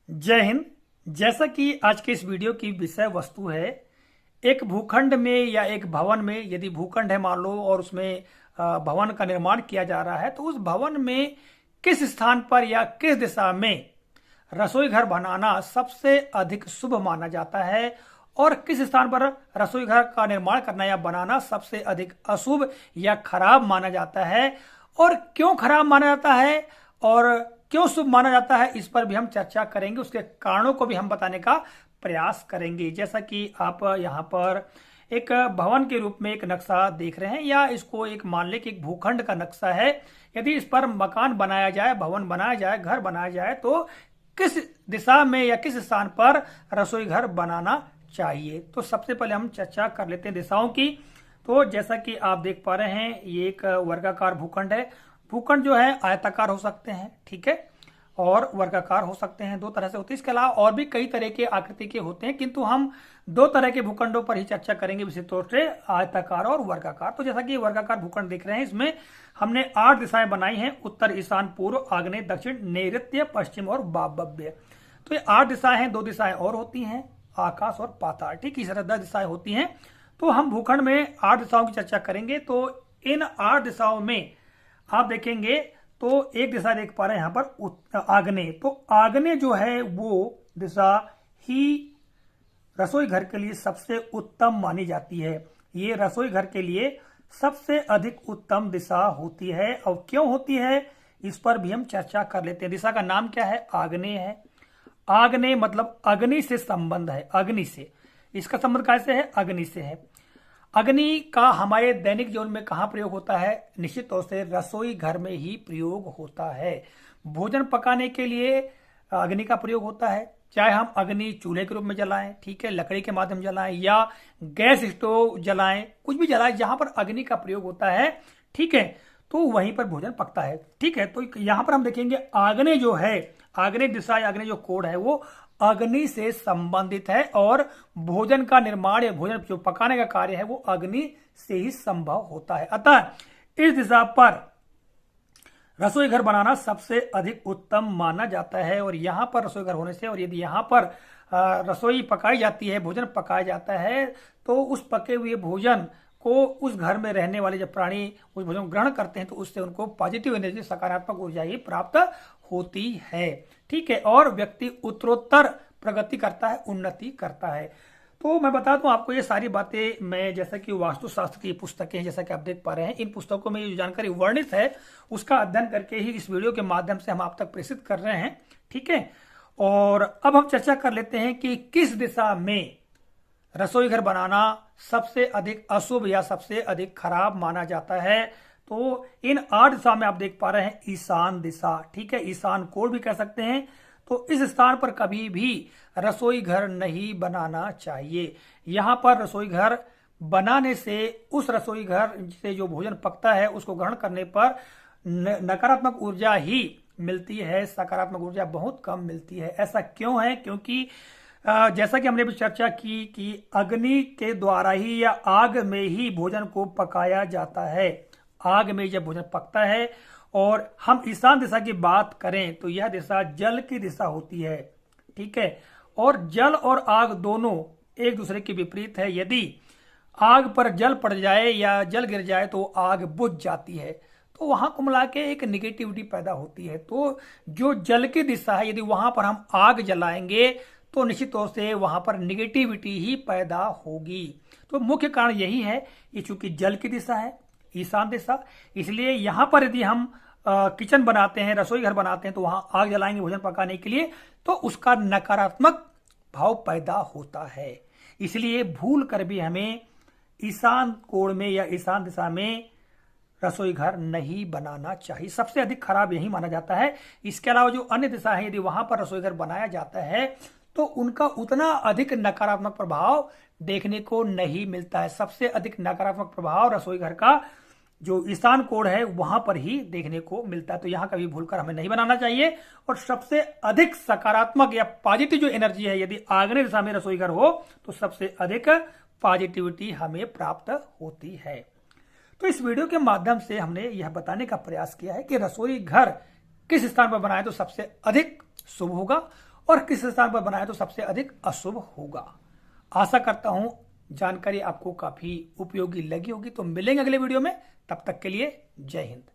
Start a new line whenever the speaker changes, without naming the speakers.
जय हिंद। जैसा कि आज के इस वीडियो की विषय वस्तु है, एक भूखंड में या एक भवन में यदि भूखंड है मान लो और उसमें भवन का निर्माण किया जा रहा है तो उस भवन में किस स्थान पर या किस दिशा में रसोई घर बनाना सबसे अधिक शुभ माना जाता है और किस स्थान पर रसोई घर का निर्माण करना या बनाना सबसे अधिक अशुभ या खराब माना जाता है और क्यों खराब माना जाता है और क्यों शुभ माना जाता है, इस पर भी हम चर्चा करेंगे। उसके कारणों को भी हम बताने का प्रयास करेंगे। जैसा कि आप यहाँ पर एक भवन के रूप में एक नक्शा देख रहे हैं या इसको एक मान लें कि एक भूखंड का नक्शा है। यदि इस पर मकान बनाया जाए, भवन बनाया जाए, घर बनाया जाए तो किस दिशा में या किस स्थान पर रसोई घर बनाना चाहिए। तो सबसे पहले हम चर्चा कर लेते हैं दिशाओं की। तो जैसा कि आप देख पा रहे हैं, ये एक वर्गाकार भूखंड है। भूखंड जो है आयताकार हो सकते हैं, ठीक है, और वर्गाकार हो सकते हैं, दो तरह से होते हैं। इसके अलावा और भी कई तरह के आकृति के होते हैं, किंतु हम दो तरह के भूखंडों पर ही चर्चा करेंगे, विशेष तौर से आयताकार और वर्गाकार। तो जैसा कि वर्गाकार भूखंड देख रहे हैं, इसमें हमने 8 दिशाएं बनाई हैं: उत्तर, ईशान, पूर्व, आग्नेय, दक्षिण, नैऋत्य, पश्चिम और वायव्य। तो ये 8 दिशाएं हैं। 2 दिशाएं और होती हैं, आकाश और पाताल, ठीक, इस तरह 10 दिशाएं होती हैं। तो हम भूखंड में 8 दिशाओं की चर्चा करेंगे। तो इन 8 दिशाओं में आप देखेंगे तो एक दिशा देख पा रहे हैं यहाँ पर आग्नेय। तो आग्नेय जो है वो दिशा ही रसोई घर के लिए सबसे उत्तम मानी जाती है। ये रसोई घर के लिए सबसे अधिक उत्तम दिशा होती है। और क्यों होती है इस पर भी हम चर्चा कर लेते हैं। दिशा का नाम क्या है? आग्नेय है। आग्नेय मतलब अग्नि से संबंध है, अग्नि से। इसका संबंध कैसे है? अग्नि से है। अग्नि का हमारे दैनिक जीवन में कहाँ प्रयोग होता है? निश्चित तौर से रसोई घर में ही प्रयोग होता है। भोजन पकाने के लिए अग्नि का प्रयोग होता है, चाहे हम अग्नि चूल्हे के रूप में जलाएं, ठीक है, लकड़ी के माध्यम जलाएं या गैस स्टोव जलाएं, कुछ भी जलाएं, जहां पर अग्नि का प्रयोग होता है, ठीक है, तो वहीं पर भोजन पकता है, ठीक है। तो यहां पर हम देखेंगे आग्नेय जो है, आग्नेय दिशा या आग्नेय जो कोण है वो अग्नि से संबंधित है और भोजन का निर्माण या भोजन जो पकाने का कार्य है वो अग्नि से ही संभव होता है। अतः इस दिशा पर रसोई घर बनाना सबसे अधिक उत्तम माना जाता है। और यहाँ पर रसोई घर होने से, और यदि यहाँ पर रसोई पकाई जाती है, भोजन पकाया जाता है, तो उस पके हुए भोजन को उस घर में रहने वाले जब प्राणी उस भोजन को ग्रहण करते हैं तो उससे उनको पॉजिटिव एनर्जी, सकारात्मक ऊर्जा ही प्राप्त होती है, ठीक है, और व्यक्ति उत्तरोत्तर प्रगति करता है, उन्नति करता है। तो मैं बता दूं आपको ये सारी बातें, मैं जैसा कि वास्तुशास्त्र की पुस्तकें हैं, जैसा कि आप देख पा रहे हैं, इन पुस्तकों में जो जानकारी वर्णित है उसका अध्ययन करके ही इस वीडियो के माध्यम से हम आप तक प्रेषित कर रहे हैं, ठीक है। और अब हम चर्चा कर लेते हैं कि किस दिशा में रसोई घर बनाना सबसे अधिक अशुभ या सबसे अधिक खराब माना जाता है। तो इन 8 दिशा में आप देख पा रहे हैं ईशान दिशा, ठीक है, ईशान कोण भी कह सकते हैं। तो इस स्थान पर कभी भी रसोई घर नहीं बनाना चाहिए। यहां पर रसोई घर बनाने से उस रसोई घर से जो भोजन पकता है उसको ग्रहण करने पर नकारात्मक ऊर्जा ही मिलती है, सकारात्मक ऊर्जा बहुत कम मिलती है। ऐसा क्यों है? क्योंकि जैसा कि हमने भी चर्चा की कि अग्नि के द्वारा ही या आग में ही भोजन को पकाया जाता है। आग में जब भोजन पकता है, और हम ईशान दिशा की बात करें तो यह दिशा जल की दिशा होती है, ठीक है, और जल और आग दोनों एक दूसरे के विपरीत है। यदि आग पर जल पड़ जाए या जल गिर जाए तो आग बुझ जाती है, तो वहां को मिला के एक निगेटिविटी पैदा होती है। तो जो जल की दिशा है, यदि वहां पर हम आग जलाएंगे तो निश्चित तौर से वहां पर निगेटिविटी ही पैदा होगी। तो मुख्य कारण यही है कि चूंकि जल की दिशा है, ईशान दिशा, इसलिए यहां पर यदि हम किचन बनाते हैं, रसोई घर बनाते हैं, तो वहां आग जलाएंगे भोजन पकाने के लिए, तो उसका नकारात्मक भाव पैदा होता है। इसलिए भूल कर भी हमें ईशान कोण में या ईशान दिशा में रसोई घर नहीं बनाना चाहिए। सबसे अधिक खराब यही माना जाता है। इसके अलावा जो अन्य दिशा है, यदि वहां पर रसोई घर बनाया जाता है तो उनका उतना अधिक नकारात्मक प्रभाव देखने को नहीं मिलता है। सबसे अधिक नकारात्मक प्रभाव रसोई घर का जो ईशान कोण है वहां पर ही देखने को मिलता है। तो यहां कभी भूलकर हमें नहीं बनाना चाहिए। और सबसे अधिक सकारात्मक या पॉजिटिव जो एनर्जी है, यदि आग्नेय दिशा में रसोई घर हो तो सबसे अधिक पॉजिटिविटी हमें प्राप्त होती है। तो इस वीडियो के माध्यम से हमने यह बताने का प्रयास किया है कि रसोई घर किस स्थान पर बनाए तो सबसे अधिक शुभ होगा और किस स्थान पर बनाए तो सबसे अधिक अशुभ होगा। आशा करता हूं जानकारी आपको काफी उपयोगी लगी होगी। तो मिलेंगे अगले वीडियो में, तब तक के लिए जय हिंद।